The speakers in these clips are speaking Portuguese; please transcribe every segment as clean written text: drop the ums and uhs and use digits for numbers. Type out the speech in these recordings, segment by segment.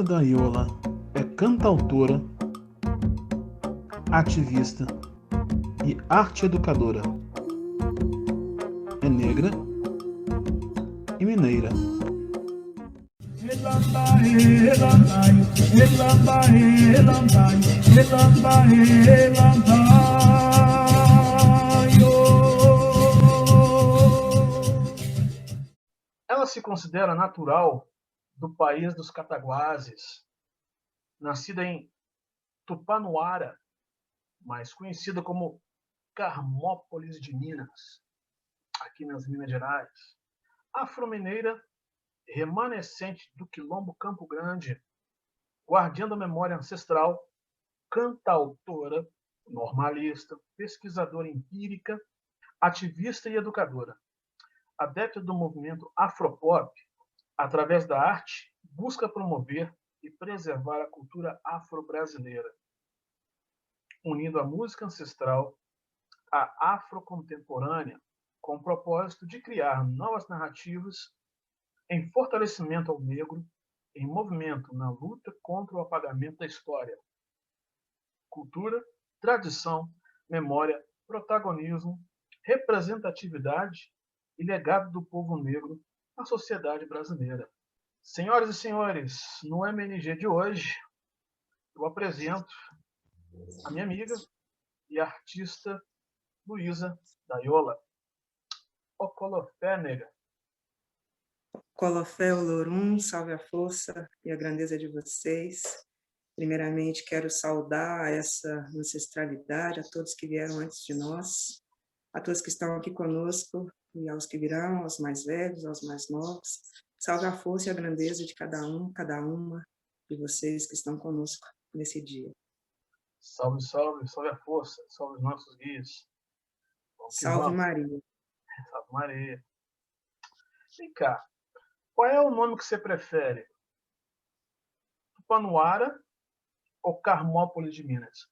Daiola é cantautora, ativista e arte-educadora. É negra e mineira. Ela se considera natural do país dos Cataguases, nascida em Tupanoara, mais conhecida como Carmópolis de Minas, aqui nas Minas Gerais. Afro-mineira, remanescente do Quilombo Campo Grande, guardiã da memória ancestral, cantautora, normalista, pesquisadora empírica, ativista e educadora. Adepta do movimento afropop, através da arte, busca promover e preservar a cultura afro-brasileira, unindo a música ancestral à afrocontemporânea, com o propósito de criar novas narrativas em fortalecimento ao negro, em movimento na luta contra o apagamento da história. Cultura, tradição, memória, protagonismo, representatividade e legado do povo negro na sociedade brasileira. Senhoras e senhores, no MNG de hoje, eu apresento a minha amiga e artista Luísa Daiola. Ocolofé, nega. Colofé Olorum, salve a força e a grandeza de vocês. Primeiramente, quero saudar essa ancestralidade, a todos que vieram antes de nós, a todos que estão aqui conosco e aos que virão, aos mais velhos, aos mais novos. Salve a força e a grandeza de cada um, cada uma de vocês que estão conosco nesse dia. Salve, salve, salve a força, salve os nossos guias. Salve Maria. Salve Maria. Vem cá, qual é o nome que você prefere? Tupanoara ou Carmópolis de Minas?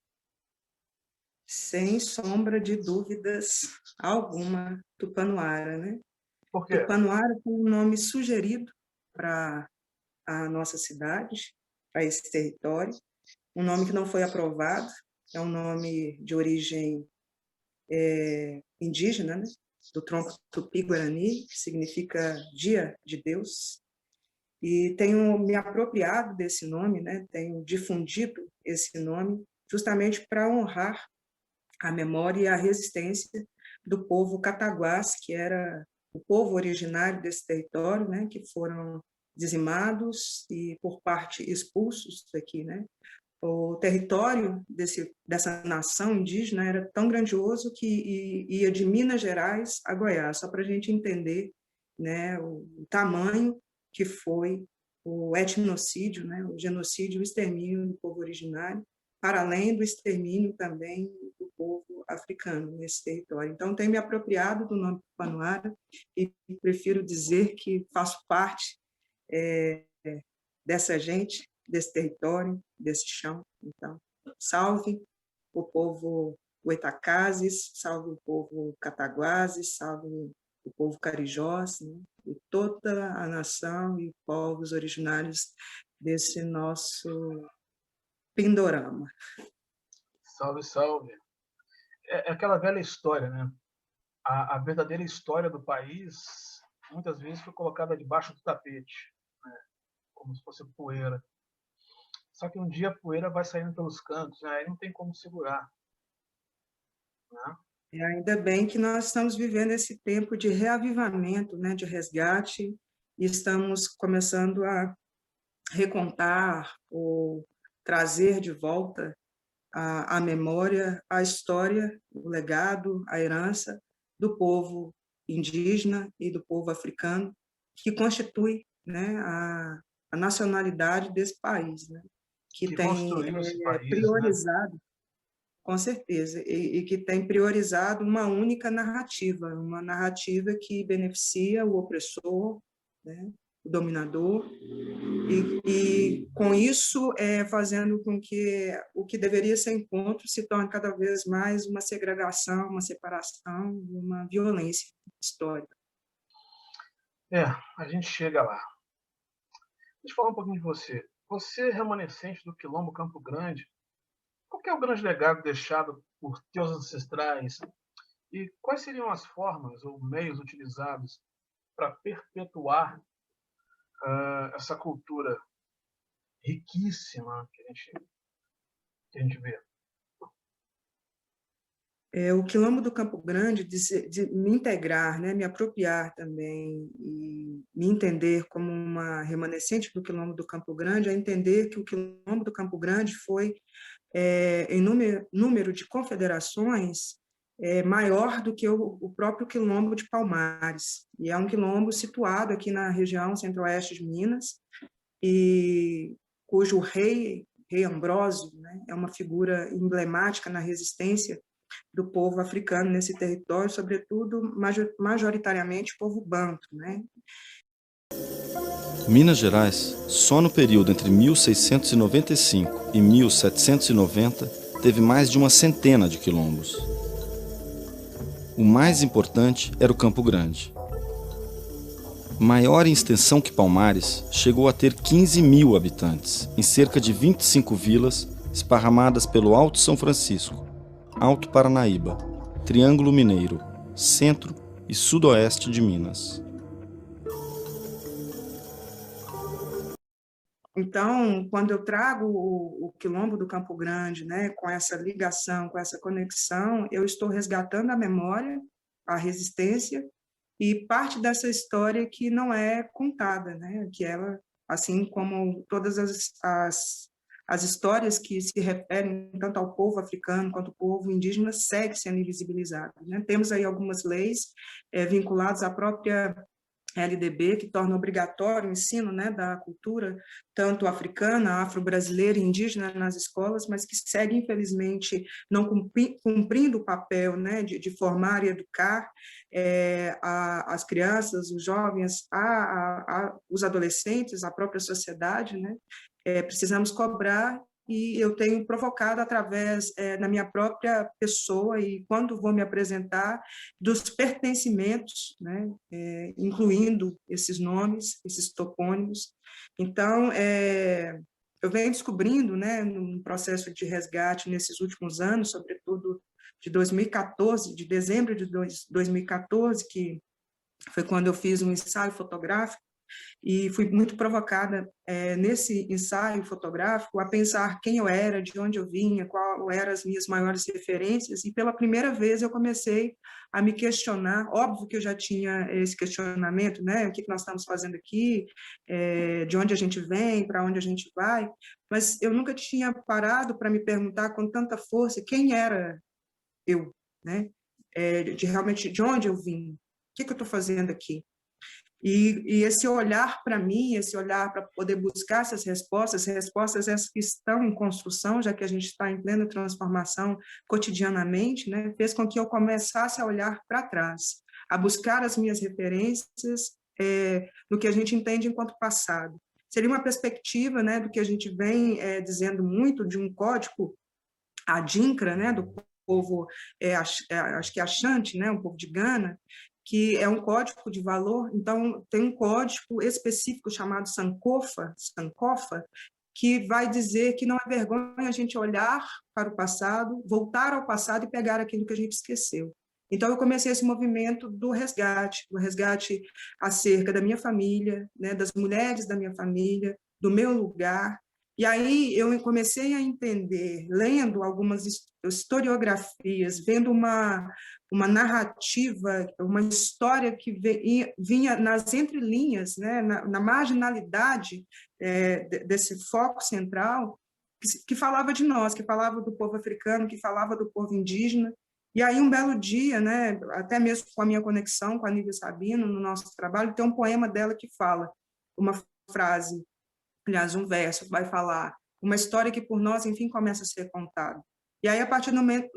Sem sombra de dúvidas alguma, Tupanoara, né? Por quê? Tupanoara foi um nome sugerido para a nossa cidade, para esse território, um nome que não foi aprovado, é um nome de origem indígena, né? Do tronco tupi-guarani, que significa dia de Deus, e tenho me apropriado desse nome, né? Tenho difundido esse nome justamente para honrar a memória e a resistência do povo cataguás, que era o povo originário desse território, né, que foram dizimados e, por parte, expulsos daqui, né? O território dessa nação indígena era tão grandioso que ia de Minas Gerais a Goiás, só para a gente entender, né, o tamanho que foi o etnocídio, né, o genocídio, o extermínio do povo originário, para além do extermínio também do povo africano nesse território. Então, tenho me apropriado do nome Tupanoara e prefiro dizer que faço parte dessa gente, desse território, desse chão. Então, salve o povo Goitacazes, salve o povo Cataguases, salve o povo Carijós, né? E toda a nação e povos originários desse nosso Pindorama. Salve, salve. É aquela velha história, né? A verdadeira história do país, muitas vezes, foi colocada debaixo do tapete, né? Como se fosse poeira. Só que um dia a poeira vai saindo pelos cantos, né? Aí não tem como segurar. Né? E ainda bem que nós estamos vivendo esse tempo de reavivamento, né? De resgate, e estamos começando a recontar ou trazer de volta a memória, a história, o legado, a herança do povo indígena e do povo africano, que constitui, né, a nacionalidade desse país, né, que tem construiu esse país, priorizado, né? Com certeza, e que tem priorizado uma única narrativa, uma narrativa que beneficia o opressor, né, o dominador, e com isso fazendo com que o que deveria ser encontro se torne cada vez mais uma segregação, uma separação, uma violência histórica. A gente chega lá. Deixa eu falar um pouquinho de você. você, remanescente do Quilombo Campo Grande, qual que é o grande legado deixado por teus ancestrais e quais seriam as formas ou meios utilizados para perpetuar essa cultura riquíssima que a gente vê? O Quilombo do Campo Grande, de me integrar, né, me apropriar também e me entender como uma remanescente do Quilombo do Campo Grande, é entender que o Quilombo do Campo Grande foi, em número de confederações, maior do que o próprio Quilombo de Palmares. E é um quilombo situado aqui na região centro-oeste de Minas, e cujo rei Ambrósio, né, é uma figura emblemática na resistência do povo africano nesse território, sobretudo, majoritariamente, o povo banto, né? Minas Gerais, só no período entre 1695 e 1790, teve mais de uma centena de quilombos. O mais importante era o Campo Grande. Maior em extensão que Palmares, chegou a ter 15.000 habitantes, em cerca de 25 vilas esparramadas pelo Alto São Francisco, Alto Paranaíba, Triângulo Mineiro, centro e sudoeste de Minas. Então, quando eu trago o Quilombo do Campo Grande, né, com essa ligação, com essa conexão, eu estou resgatando a memória, a resistência, e parte dessa história que não é contada, né, que ela, assim como todas as histórias que se referem tanto ao povo africano quanto ao povo indígena, segue sendo invisibilizado, né? Temos aí algumas leis vinculadas à própria LDB, que torna obrigatório o ensino, né, da cultura, tanto africana, afro-brasileira e indígena nas escolas, mas que segue, infelizmente, não cumprindo o papel, né, de formar e educar as crianças, os jovens, os adolescentes, a própria sociedade, né? Precisamos cobrar, e eu tenho provocado através da minha própria pessoa, e quando vou me apresentar, dos pertencimentos, né, incluindo esses nomes, esses topônimos. Então, eu venho descobrindo, né, num processo de resgate nesses últimos anos, sobretudo de 2014, de dezembro de 2014, que foi quando eu fiz um ensaio fotográfico, e fui muito provocada nesse ensaio fotográfico a pensar quem eu era, de onde eu vinha, qual eram as minhas maiores referências, e pela primeira vez eu comecei a me questionar. Óbvio que eu já tinha esse questionamento, né, o que nós estamos fazendo aqui, de onde a gente vem, para onde a gente vai, mas eu nunca tinha parado para me perguntar com tanta força quem era eu, né, realmente de onde eu vim, o que eu estou fazendo aqui. E esse olhar para mim, esse olhar para poder buscar essas respostas essas que estão em construção, já que a gente está em plena transformação cotidianamente, né, fez com que eu começasse a olhar para trás, a buscar as minhas referências no que a gente entende enquanto passado. Seria uma perspectiva, né, do que a gente vem dizendo muito, de um código adinkra, né, do povo, acho que é Ashanti, né, um povo de Gana, que é um código de valor. Então tem um código específico chamado Sankofa, que vai dizer que não é vergonha a gente olhar para o passado, voltar ao passado e pegar aquilo que a gente esqueceu. Então eu comecei esse movimento do resgate acerca da minha família, né, das mulheres da minha família, do meu lugar. E aí eu comecei a entender, lendo algumas historiografias, vendo uma narrativa, uma história que vinha nas entrelinhas, né, na marginalidade desse foco central, que falava de nós, que falava do povo africano, que falava do povo indígena. E aí, um belo dia, né, até mesmo com a minha conexão com a Nívia Sabino, no nosso trabalho, tem um poema dela que fala uma frase, aliás, um verso, vai falar uma história que por nós, enfim, começa a ser contada. E aí, a partir do momento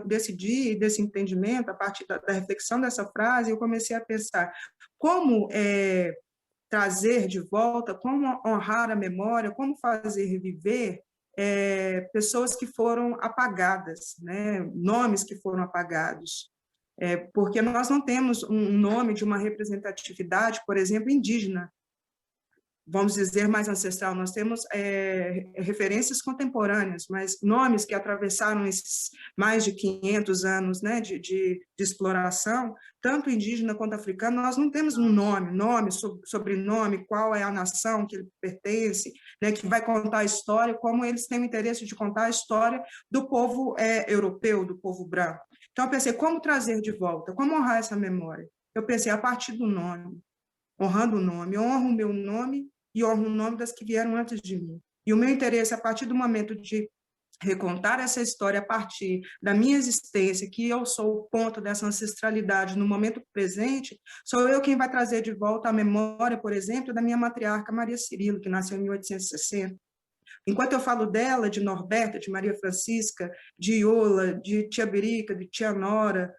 desse dia, desse entendimento, a partir da reflexão dessa frase, eu comecei a pensar como trazer de volta, como honrar a memória, como fazer reviver pessoas que foram apagadas, né? Nomes que foram apagados. Porque nós não temos um nome de uma representatividade, por exemplo, indígena, vamos dizer, mais ancestral. Nós temos referências contemporâneas, mas nomes que atravessaram esses mais de 500 anos, né, de exploração, tanto indígena quanto africano, nós não temos um nome, sobrenome, qual é a nação que ele pertence, né, que vai contar a história, como eles têm o interesse de contar a história do povo europeu, do povo branco. Então, eu pensei, como trazer de volta, como honrar essa memória? Eu pensei, a partir do nome, honrando o nome, eu honro o meu nome e honro o nome das que vieram antes de mim. E o meu interesse, a partir do momento de recontar essa história a partir da minha existência, que eu sou o ponto dessa ancestralidade no momento presente, sou eu quem vai trazer de volta a memória, por exemplo, da minha matriarca Maria Cirilo, que nasceu em 1860. Enquanto eu falo dela, de Norberta, de Maria Francisca, de Iola, de tia Berica, de tia Nora,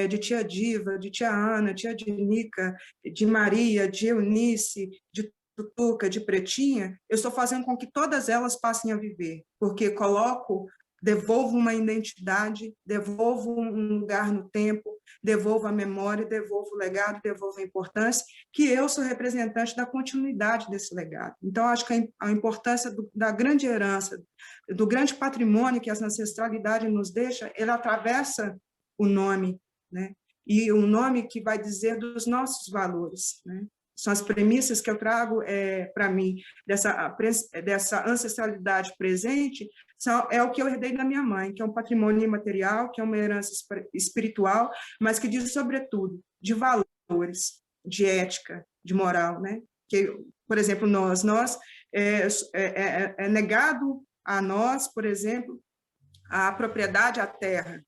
de tia Diva, de tia Ana, tia Dinica, de Maria, de Eunice, de Tutuca, de Pretinha, eu estou fazendo com que todas elas passem a viver, porque devolvo uma identidade, devolvo um lugar no tempo, devolvo a memória, devolvo o legado, devolvo a importância, que eu sou representante da continuidade desse legado. Então, acho que a importância da grande herança, do grande patrimônio que essa ancestralidade nos deixa, ele atravessa o nome, né? E um nome que vai dizer dos nossos valores, né? São as premissas que eu trago para mim, dessa ancestralidade presente, é o que eu herdei da minha mãe, que é um patrimônio imaterial, que é uma herança espiritual, mas que diz, sobretudo, de valores, de ética, de moral, né? Que, por exemplo, é negado a nós, por exemplo, a propriedade à terra,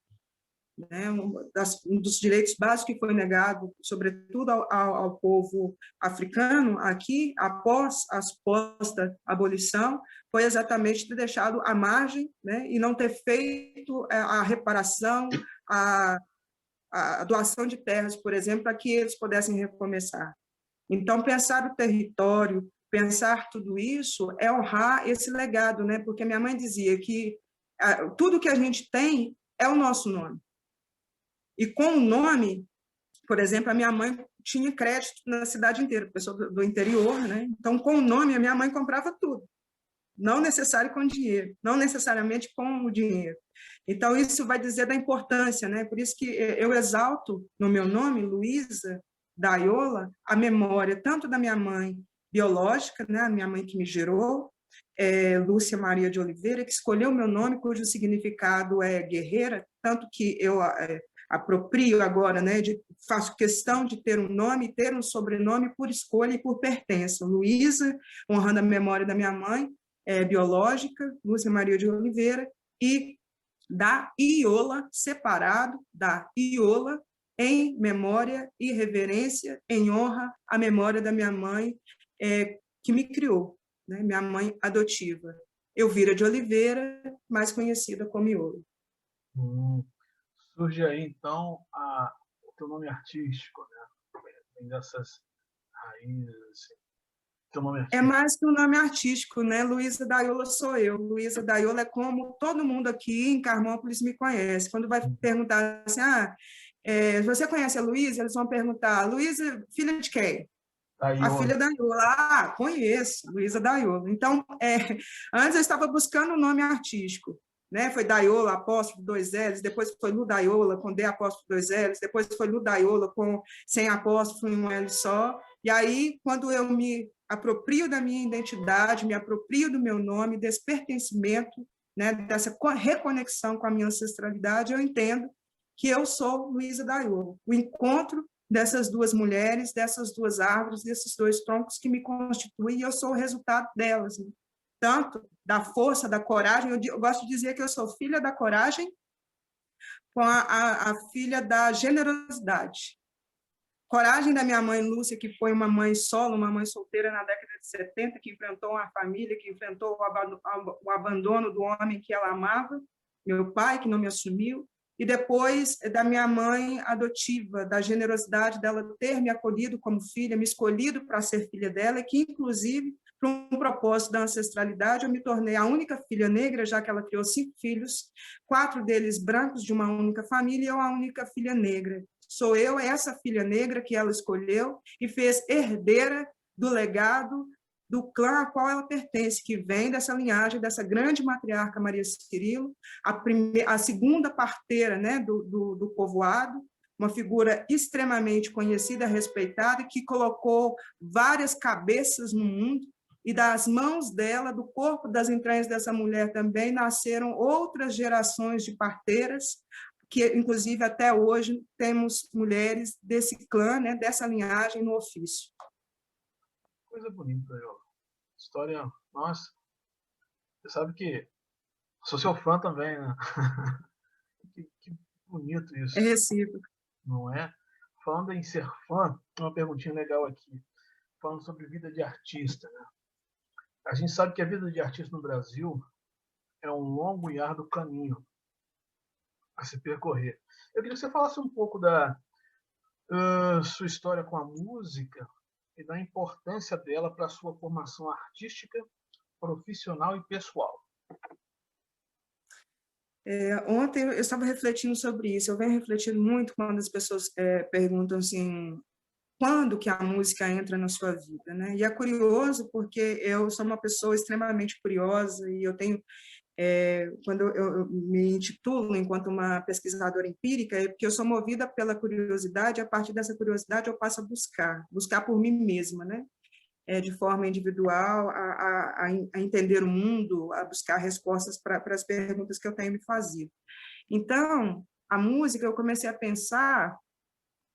né? Um dos direitos básicos que foi negado, sobretudo ao povo africano, aqui, após a suposta abolição, foi exatamente ter deixado à margem, né? E não ter feito a reparação, a doação de terras, por exemplo, para que eles pudessem recomeçar. Então, pensar o território, pensar tudo isso, é honrar esse legado, né? Porque minha mãe dizia que tudo que a gente tem é o nosso nome. E com o nome, por exemplo, a minha mãe tinha crédito na cidade inteira, pessoa do interior, né? Então, com o nome, a minha mãe comprava tudo. Não necessário com dinheiro, não necessariamente com o dinheiro. Então, isso vai dizer da importância, né? Por isso que eu exalto no meu nome, Luísa da Iola, a memória tanto da minha mãe biológica, né? A minha mãe que me gerou, Lúcia Maria de Oliveira, que escolheu o meu nome, cujo significado é guerreira, tanto que eu aproprio agora, né, faço questão de ter um nome, ter um sobrenome por escolha e por pertença. Luísa, honrando a memória da minha mãe biológica, Lúcia Maria de Oliveira, e da Iola, separado da Iola, em memória e reverência, em honra à memória da minha mãe que me criou, né, minha mãe adotiva, Elvira de Oliveira, mais conhecida como Iola. Surge aí, então, o teu nome artístico, né? Vem dessas raízes, assim. Teu nome artístico. É mais que um nome artístico, né? Luísa da Iola sou eu. Luísa da Iola é como todo mundo aqui em Carmópolis me conhece. Quando vai perguntar assim, você conhece a Luísa? Eles vão perguntar, Luísa, filha de quem? A filha da Iola. Conheço, Luísa da Iola. Então, antes eu estava buscando um nome artístico, né? Foi Daiola, apóstrofo, 2 L's, depois foi Lu Daiola, com D apóstrofo, 2 L's, depois foi Lu Daiola, com sem apóstrofo e um L só. E aí, quando eu me aproprio da minha identidade, me aproprio do meu nome, desse pertencimento, né? Dessa reconexão com a minha ancestralidade, eu entendo que eu sou Luísa Daiola. O encontro dessas duas mulheres, dessas duas árvores, desses 2 troncos que me constituem, e eu sou o resultado delas, né? Tanto da força, da coragem, eu gosto de dizer que eu sou filha da coragem com a filha da generosidade. Coragem da minha mãe Lúcia, que foi uma mãe solo, uma mãe solteira na década de 70, que enfrentou uma família, que enfrentou o abandono do homem que ela amava, meu pai, que não me assumiu, e depois da minha mãe adotiva, da generosidade dela ter me acolhido como filha, me escolhido para ser filha dela, e que, inclusive, para um propósito da ancestralidade, eu me tornei a única filha negra, já que ela criou 5 filhos, 4 deles brancos de uma única família, e eu a única filha negra. Sou eu, essa filha negra que ela escolheu e fez herdeira do legado do clã a qual ela pertence, que vem dessa linhagem, dessa grande matriarca Maria Cirilo, a segunda parteira, né, do povoado, uma figura extremamente conhecida, respeitada, que colocou várias cabeças no mundo, e das mãos dela, do corpo, das entranhas dessa mulher também, nasceram outras gerações de parteiras, que, inclusive, até hoje, temos mulheres desse clã, né, dessa linhagem no ofício. Coisa bonita, eu. História, nossa. Você sabe que sou seu fã também, né? Que bonito isso. É recíproco. Não é? Falando em ser fã, uma perguntinha legal aqui. Falando sobre vida de artista, né? A gente sabe que a vida de artista no Brasil é um longo e árduo caminho a se percorrer. Eu queria que você falasse um pouco da sua história com a música e da importância dela para a sua formação artística, profissional e pessoal. Ontem eu estava refletindo sobre isso. Eu venho refletindo muito quando as pessoas perguntam assim, quando que a música entra na sua vida, né? E é curioso porque eu sou uma pessoa extremamente curiosa e eu tenho, quando eu me intitulo enquanto uma pesquisadora empírica, é porque eu sou movida pela curiosidade, e a partir dessa curiosidade eu passo a buscar por mim mesma, né? De forma individual, a entender o mundo, a buscar respostas para as perguntas que eu tenho me fazido. Então, a música, eu comecei a pensar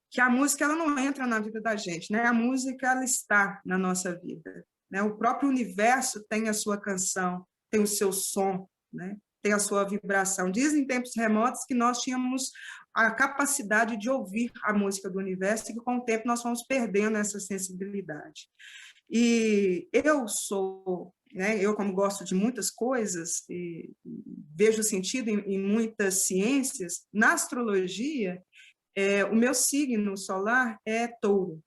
que a música ela não entra na vida da gente, né? A música ela está na nossa vida, né? O próprio universo tem a sua canção, tem o seu som, né? Tem a sua vibração. Dizem em tempos remotos que nós tínhamos a capacidade de ouvir a música do universo e que com o tempo nós fomos perdendo essa sensibilidade. E eu sou, né? Eu como gosto de muitas coisas e vejo sentido em muitas ciências, na astrologia o meu signo solar é Touro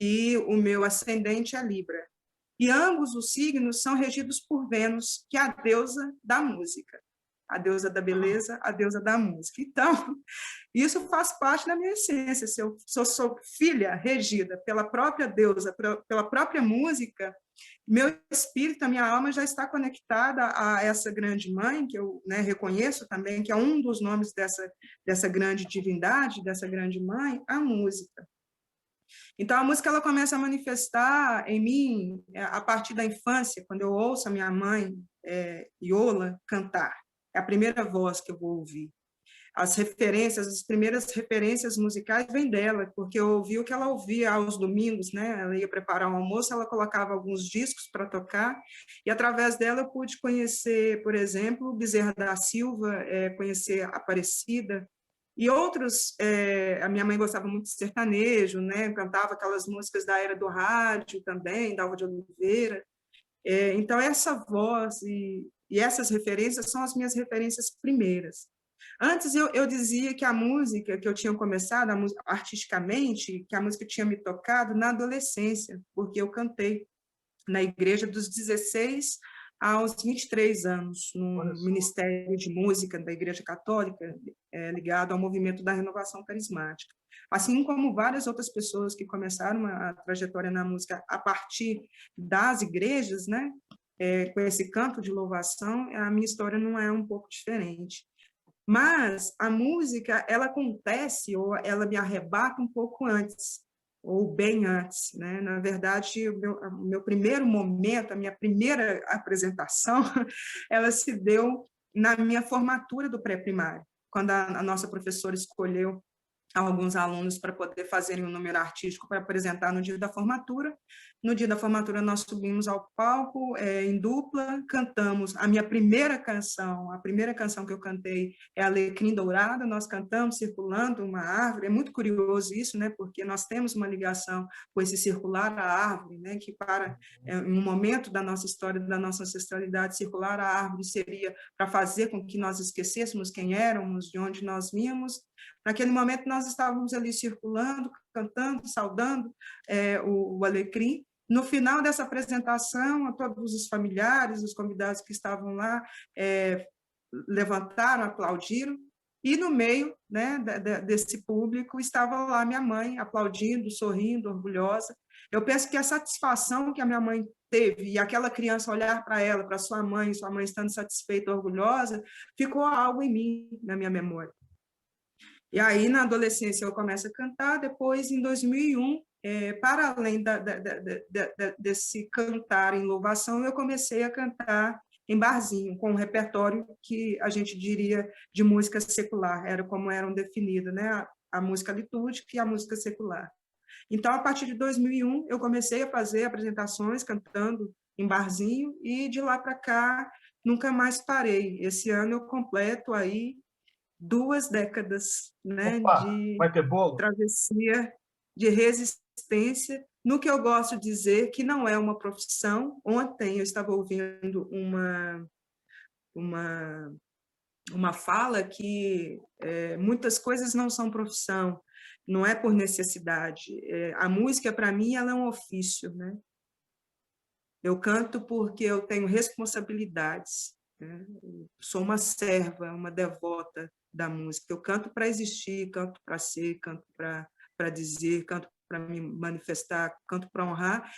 e o meu ascendente é Libra. E ambos os signos são regidos por Vênus, que é a deusa da música, a deusa da beleza, a deusa da música. Então, isso faz parte da minha essência. Se eu sou filha regida pela própria deusa, pela própria música, meu espírito, a minha alma já está conectada a essa grande mãe, que eu, né, reconheço também, que é um dos nomes dessa grande divindade, dessa grande mãe, a música. Então, a música ela começa a manifestar em mim a partir da infância, quando eu ouço a minha mãe, Iola, cantar. É a primeira voz que eu vou ouvir. As primeiras referências musicais vêm dela, porque eu ouvi o que ela ouvia aos domingos, né? Ela ia preparar um almoço, ela colocava alguns discos para tocar, e através dela eu pude conhecer, por exemplo, Bezerra da Silva, conhecer Aparecida, e outros. A minha mãe gostava muito de sertanejo, né? Cantava aquelas músicas da era do rádio também, Dalva de Oliveira. Então, essa voz e essas referências são as minhas referências primeiras. Antes eu dizia que a música que eu tinha começado, artisticamente, que a música tinha me tocado na adolescência, porque eu cantei na igreja dos 16 aos 23 anos, no Ministério de Música da Igreja Católica, ligado ao movimento da renovação carismática. Assim como várias outras pessoas que começaram a trajetória na música a partir das igrejas, né, com esse canto de louvação, a minha história não é um pouco diferente. Mas a música, ela acontece, ou ela me arrebata um pouco antes, ou bem antes, né? Na verdade, o meu primeiro momento, a minha primeira apresentação, ela se deu na minha formatura do pré-primário, quando a nossa professora escolheu alguns alunos para poder fazerem um número artístico para apresentar no dia da formatura. No dia da formatura, nós subimos ao palco em dupla, cantamos a minha primeira canção. A primeira canção que eu cantei é Alecrim Dourado. Nós cantamos circulando uma árvore. É muito curioso isso, né? Porque nós temos uma ligação com esse circular a árvore, né? Que em um momento da nossa história, da nossa ancestralidade, circular a árvore seria para fazer com que nós esquecêssemos quem éramos, de onde nós vínhamos. Naquele momento, nós estávamos ali circulando, cantando, saudando o alecrim. No final dessa apresentação, todos os familiares, os convidados que estavam lá, levantaram, aplaudiram, E no meio, né, desse público estava lá minha mãe, aplaudindo, sorrindo, orgulhosa. Eu penso que a satisfação que a minha mãe teve, e aquela criança olhar para ela, para sua mãe estando satisfeita, orgulhosa, ficou algo em mim, na minha memória. E aí, na adolescência, eu começo a cantar. Depois, em 2001, para além desse cantar em louvação, eu comecei a cantar em barzinho, com um repertório que a gente diria de música secular, era como eram definidas, né? A música litúrgica e a música secular. Então, a partir de 2001, eu comecei a fazer apresentações cantando em barzinho, e de lá para cá, nunca mais parei. Esse ano eu completo aí 2 décadas, né, de vai ter bolo? travessia, de resistência, no que eu gosto de dizer que não é uma profissão. Ontem eu estava ouvindo uma fala que muitas coisas não são profissão, não é por necessidade. A música, para mim, ela é um ofício, né? Eu canto porque eu tenho responsabilidades, né? Sou uma serva, uma devota da música. Eu canto para existir, canto para ser, canto para dizer, canto para me manifestar, canto para honrar.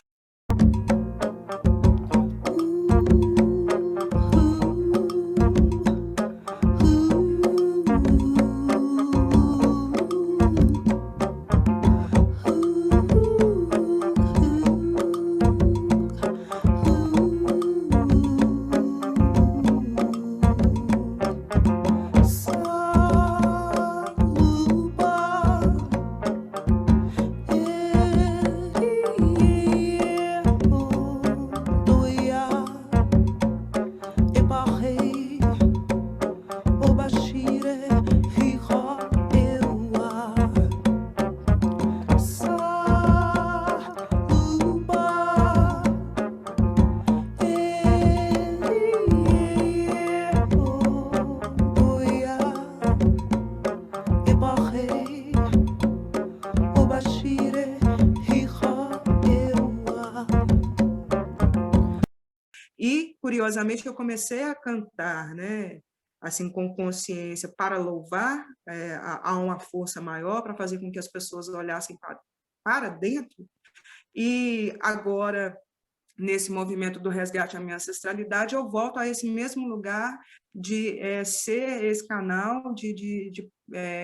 E, curiosamente, eu comecei a cantar, né, assim, com consciência, para louvar a uma força maior, para fazer com que as pessoas olhassem para dentro. E agora, nesse movimento do resgate à minha ancestralidade, eu volto a esse mesmo lugar de ser esse canal, de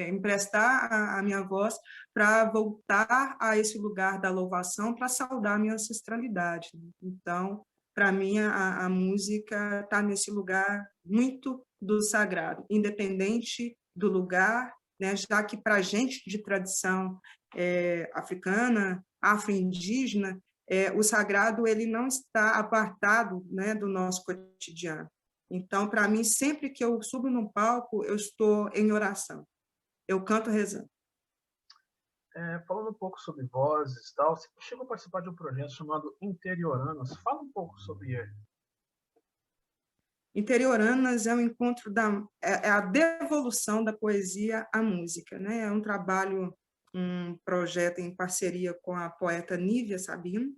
emprestar a minha voz para voltar a esse lugar da louvação, para saudar a minha ancestralidade. Então, para mim, a música está nesse lugar muito do sagrado, independente do lugar, né? Já que para a gente de tradição africana, afro-indígena, o sagrado ele não está apartado, né, do nosso cotidiano. Então, para mim, sempre que eu subo num palco, eu estou em oração. Eu canto rezando. Falando um pouco sobre vozes e tal, você chegou a participar de um projeto chamado Interioranas. Fala um pouco sobre ele. Interioranas é o encontro é a devolução da poesia à música, né? É um trabalho, um projeto em parceria com a poeta Nívia Sabino,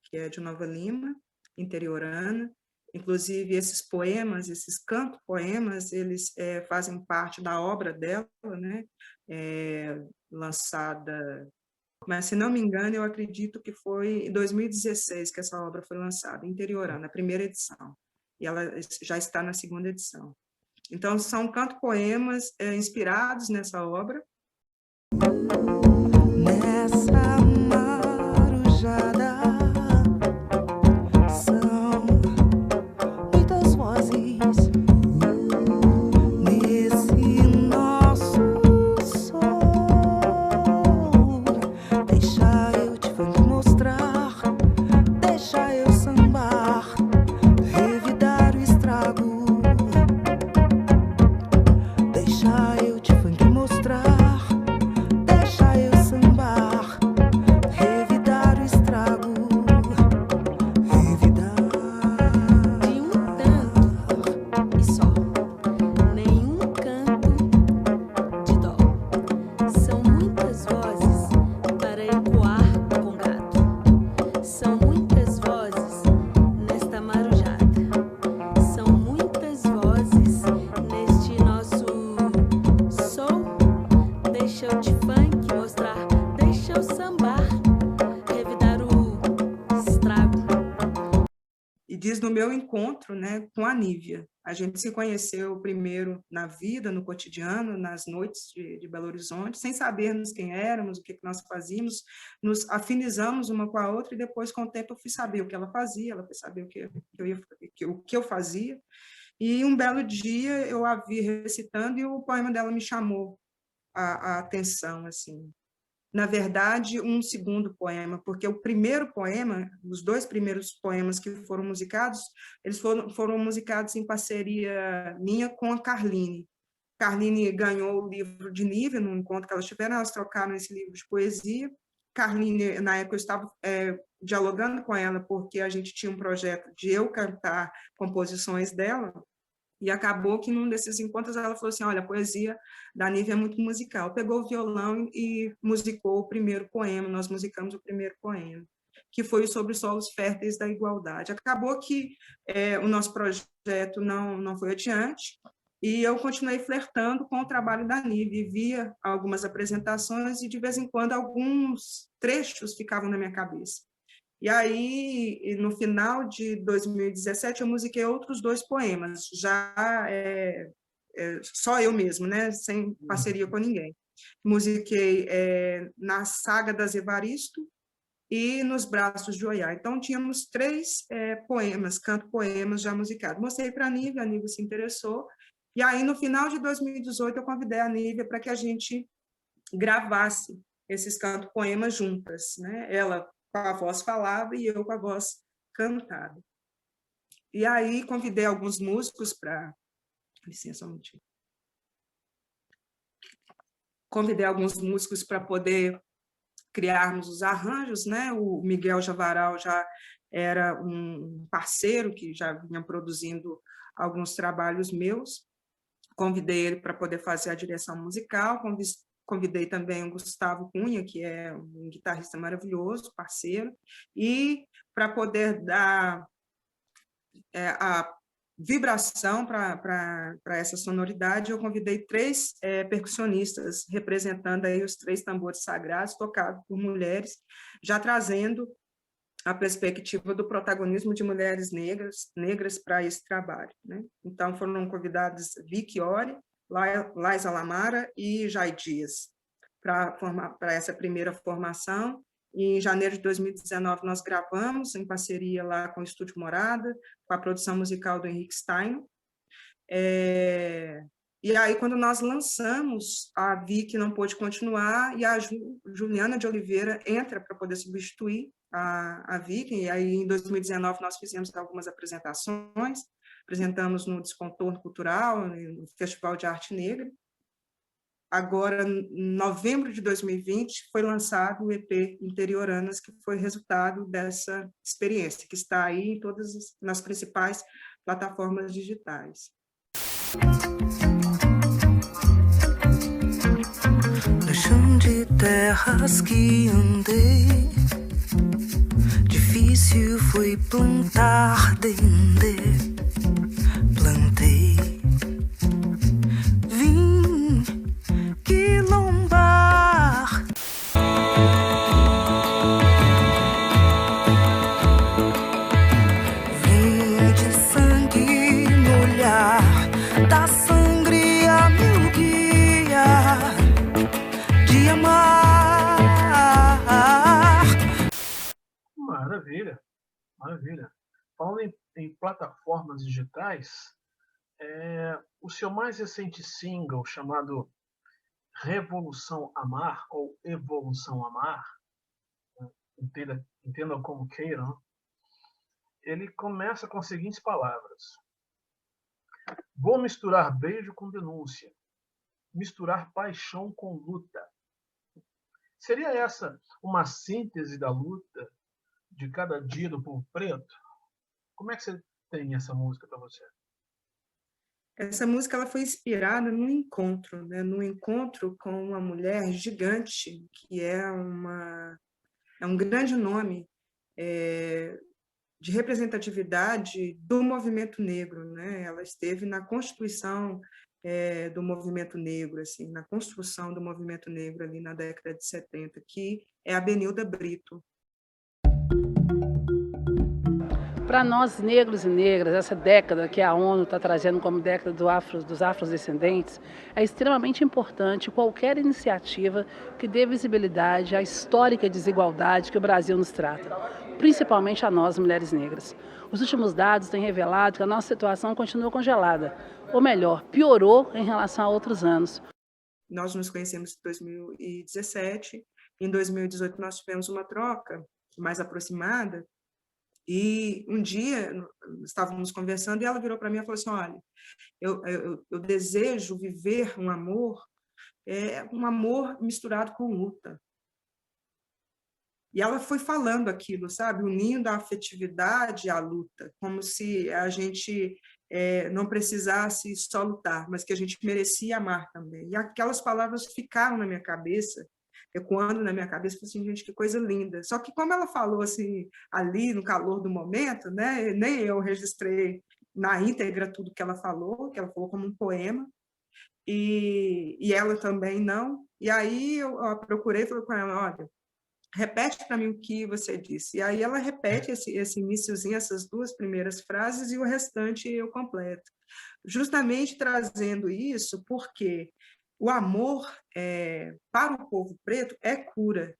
que é de Nova Lima, interiorana. Inclusive, esses poemas, esses canto-poemas, eles fazem parte da obra dela, né? Lançada, mas, se não me engano, eu acredito que foi em 2016 que essa obra foi lançada, Interiorana, a primeira edição, e ela já está na segunda edição. Então, são canto-poemas inspirados nessa obra. Nessa marujada são muitas vozes. Nesse nosso sol, deixa eu te mostrar, deixa eu sambar, revidar o estrago. Deixa eu te mostrar, deixa eu sambar, diz do meu encontro, né, com a Nívia. A gente se conheceu primeiro na vida, no cotidiano, nas noites de Belo Horizonte, sem sabermos quem éramos, o que nós fazíamos, nos afinizamos uma com a outra e depois, com o tempo, eu fui saber o que ela fazia, ela foi saber o que eu fazia. E um belo dia eu a vi recitando e o poema dela me chamou a atenção, assim. Na verdade, um segundo poema, porque o primeiro poema, os 2 primeiros poemas que foram musicados, eles foram musicados em parceria minha com a Carline. Carline ganhou o livro de Nívia, num encontro que elas tiveram, elas trocaram esse livro de poesia. Carline, na época, eu estava dialogando com ela, porque a gente tinha um projeto de eu cantar composições dela, e acabou que, num desses encontros, ela falou assim, olha, a poesia da Nívia é muito musical. Pegou o violão e musicou o primeiro poema, nós musicamos o primeiro poema, que foi sobre os solos férteis da igualdade. Acabou que o nosso projeto não foi adiante, e eu continuei flertando com o trabalho da Nívia, via algumas apresentações, e, de vez em quando, alguns trechos ficavam na minha cabeça. E aí, no final de 2017, eu musiquei outros 2 poemas, já só eu mesmo, né? Sem parceria com ninguém. Musiquei na Saga das Evaristo e Nos Braços de Oiá. Então, tínhamos 3 poemas, canto-poemas já musicados. Mostrei para a Nívia se interessou, e aí, no final de 2018, eu convidei a Nívia para que a gente gravasse esses canto-poemas juntas, né? Ela com a voz falada e eu com a voz cantada. E aí convidei alguns músicos para... Licença, um minutinho. Convidei alguns músicos para poder criarmos os arranjos, né? O Miguel Javaral já era um parceiro que já vinha produzindo alguns trabalhos meus. Convidei ele para poder fazer a direção musical, convidei também o Gustavo Cunha, que é um guitarrista maravilhoso, parceiro, e para poder dar a vibração para essa sonoridade, eu convidei 3 percussionistas, representando aí os 3 tambores sagrados, tocados por mulheres, já trazendo a perspectiva do protagonismo de mulheres negras para esse trabalho, né? Então, foram convidados Vicky Ori, Laisa Lamara e Jai Dias, para essa primeira formação. E em janeiro de 2019, nós gravamos, em parceria lá com o Estúdio Morada, com a produção musical do Henrique Stein. E aí, quando nós lançamos, a Vicky não pôde continuar, e a Juliana de Oliveira entra para poder substituir a Vicky. E aí, em 2019, nós fizemos algumas apresentações, apresentamos no Descontorno Cultural, no Festival de Arte Negra. Agora, em novembro de 2020, foi lançado o EP Interioranas, que foi resultado dessa experiência, que está aí em nas principais plataformas digitais. No chão de terras que andei, difícil foi plantar dendê. Plantei, vim quilombar. Vim de sangue no olhar, da sangria meu guia, de amar. Maravilha, maravilha. Falando em plataformas digitais, o seu mais recente single, chamado Revolução Amar, ou Evolução Amar, entendam como queiram, ele começa com as seguintes palavras: vou misturar beijo com denúncia, misturar paixão com luta. Seria essa uma síntese da luta de cada dia do povo preto? Como é que você tem essa música para você? Essa música ela foi inspirada num encontro, né? Num encontro com uma mulher gigante, que é um grande nome de representatividade do movimento negro, né? Ela esteve na constituição do movimento negro, assim, na construção do movimento negro ali na década de 70, que é a Benilda Brito. Para nós, negros e negras, essa década que a ONU está trazendo como década dos afrodescendentes, é extremamente importante qualquer iniciativa que dê visibilidade à histórica desigualdade que o Brasil nos trata, principalmente a nós, mulheres negras. Os últimos dados têm revelado que a nossa situação continua congelada, ou melhor, piorou em relação a outros anos. Nós nos conhecemos em 2017, em 2018 nós tivemos uma troca mais aproximada, e um dia estávamos conversando e ela virou para mim e falou assim, olha, eu desejo viver um amor misturado com luta. E ela foi falando aquilo, sabe, unindo a afetividade à luta, como se a gente não precisasse só lutar, mas que a gente merecia amar também. E aquelas palavras ficaram na minha cabeça, ecoando na minha cabeça, falei assim, gente, que coisa linda. Só que como ela falou assim, ali no calor do momento, né, nem eu registrei na íntegra tudo que ela falou como um poema, e ela também não. E aí eu procurei e falei com ela, olha, repete para mim o que você disse. E aí ela repete esse iniciozinho, essas duas primeiras frases, e o restante eu completo. Justamente trazendo isso porque o amor para o povo preto é cura.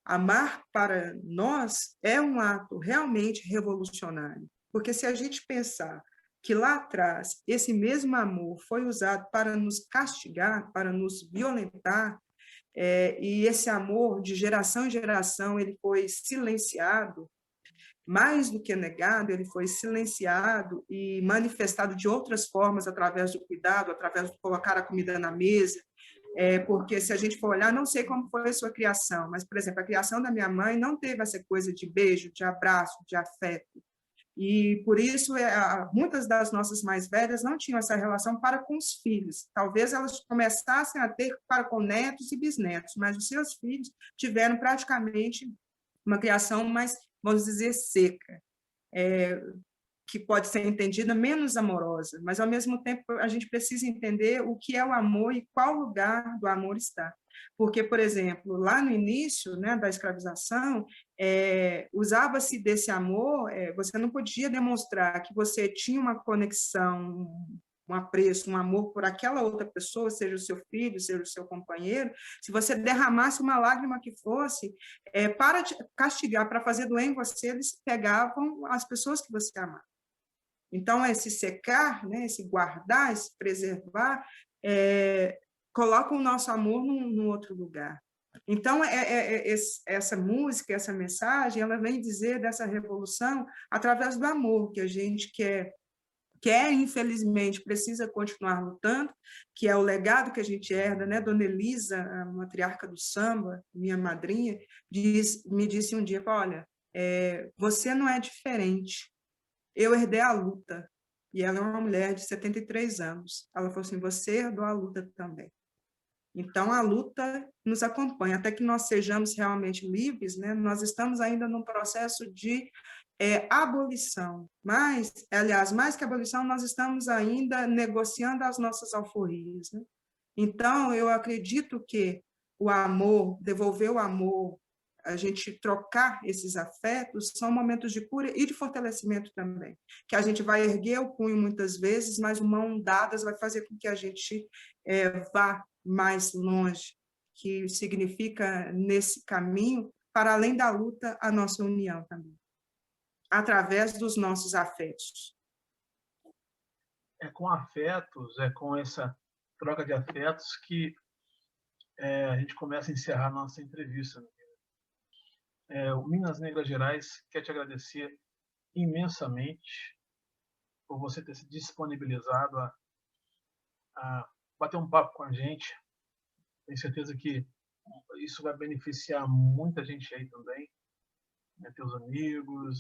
Amar para nós é um ato realmente revolucionário. Porque se a gente pensar que lá atrás esse mesmo amor foi usado para nos castigar, para nos violentar, e esse amor de geração em geração ele foi silenciado, mais do que negado, ele foi silenciado e manifestado de outras formas, através do cuidado, através de colocar a comida na mesa, porque se a gente for olhar, não sei como foi a sua criação, mas, por exemplo, a criação da minha mãe não teve essa coisa de beijo, de abraço, de afeto. E, por isso, muitas das nossas mais velhas não tinham essa relação para com os filhos. Talvez elas começassem a ter para com netos e bisnetos, mas os seus filhos tiveram praticamente uma criação mais, vamos dizer, seca, que pode ser entendida menos amorosa, mas, ao mesmo tempo, a gente precisa entender o que é o amor e qual lugar do amor está. Porque, por exemplo, lá no início, né, da escravização, usava-se desse amor, você não podia demonstrar que você tinha uma conexão, um apreço, um amor por aquela outra pessoa, seja o seu filho, seja o seu companheiro, se você derramasse uma lágrima que fosse, para te castigar, para fazer doer em você, eles pegavam as pessoas que você amava. Então, esse secar, né, esse guardar, esse preservar, coloca o nosso amor num outro lugar. Então, essa música, essa mensagem, ela vem dizer dessa revolução através do amor que a gente quer, infelizmente, precisa continuar lutando, que é o legado que a gente herda, né? Dona Elisa, a matriarca do samba, minha madrinha, me disse um dia, olha, você não é diferente, eu herdei a luta. E ela é uma mulher de 73 anos. Ela falou assim, você herdou a luta também. Então, a luta nos acompanha. Até que nós sejamos realmente livres, né? Nós estamos ainda num processo de abolição. Mas, aliás, mais que abolição, nós estamos ainda negociando as nossas alforrias, né? Então, eu acredito que o amor, devolver o amor, a gente trocar esses afetos, são momentos de cura e de fortalecimento também, que a gente vai erguer o punho muitas vezes, mas mãos dadas vai fazer com que a gente vá mais longe, que significa, nesse caminho, para além da luta, a nossa união também, através dos nossos afetos. É com afetos, é com essa troca de afetos que a gente começa a encerrar a nossa entrevista. O Minas Negras Gerais quer te agradecer imensamente por você ter se disponibilizado a bater um papo com a gente. Tenho certeza que isso vai beneficiar muita gente aí também, né? Teus amigos,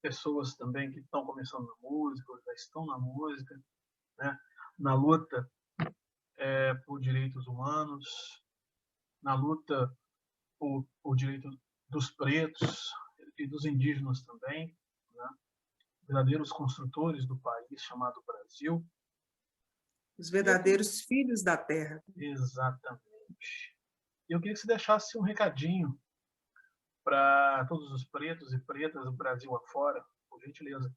pessoas também que estão começando na música, ou já estão na música, né? Na luta por direitos humanos, na luta por direitos dos pretos e dos indígenas também, né? Verdadeiros construtores do país chamado Brasil. Os verdadeiros filhos da terra. Exatamente. Eu queria que você deixasse um recadinho para todos os pretos e pretas do Brasil afora, gentileza.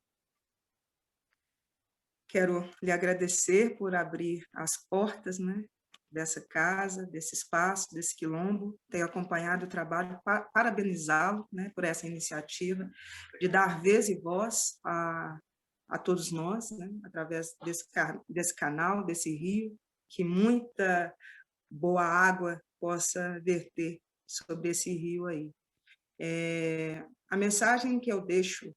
Quero lhe agradecer por abrir as portas, né, dessa casa, desse espaço, desse quilombo. Tenho acompanhado o trabalho, parabenizá-lo, né, por essa iniciativa de dar vez e voz a todos nós, né, através desse canal, desse rio, que muita boa água possa verter sobre esse rio aí. A mensagem que eu deixo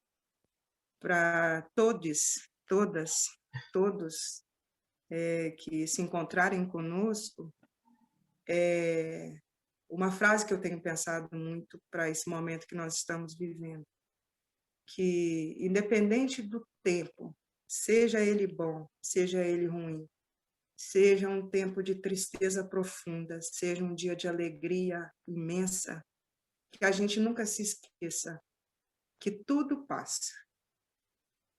para todos que se encontrarem conosco, é uma frase que eu tenho pensado muito para esse momento que nós estamos vivendo, que independente do tempo, seja ele bom, seja ele ruim, seja um tempo de tristeza profunda, seja um dia de alegria imensa, que a gente nunca se esqueça que tudo passa.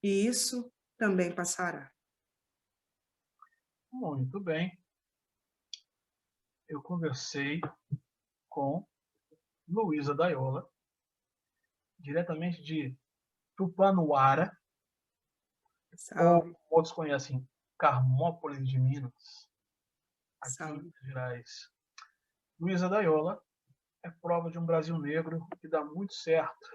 E isso também passará. Muito bem. Eu conversei com Luísa Daiola, diretamente de Tupãnuara, ou Salve. outros conhecem Carmópolis de Minas, aqui Salve. em Minas Gerais. Luísa Daiola é prova de um Brasil negro que dá muito certo.